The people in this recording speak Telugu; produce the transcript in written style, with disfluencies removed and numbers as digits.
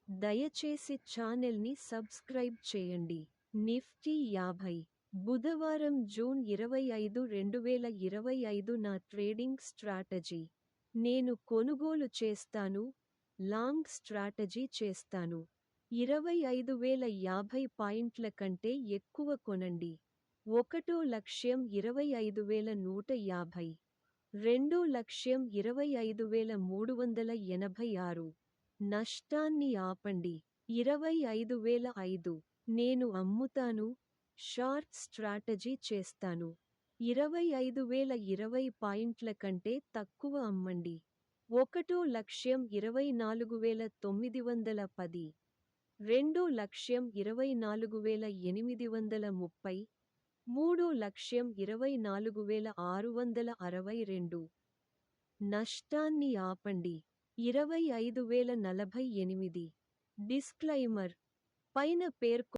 దయచేసి ఛానల్ని సబ్స్క్రైబ్ చేయండి. నిఫ్టీ 50 బుధవారం జూన్ 25, 2025 నా ట్రేడింగ్ స్ట్రాటజీ. నేను కొనుగోలు చేస్తాను, లాంగ్ స్ట్రాటజీ చేస్తాను. 25,050 పాయింట్ల కంటే ఎక్కువ కొనండి. 1,25,150. 2,25,386. నష్టాన్ని ఆపండి. 25,005. నేను అమ్ముతాను, షార్ట్ స్ట్రాటజీ చేస్తాను. 25,020 పాయింట్ల కంటే తక్కువ అమ్మండి. 1,24,910. 2,24,830. 3,24,662. నష్టాన్ని ఆపండి. 25,048. డిస్క్లైమర్: పైన పేర్కొన్న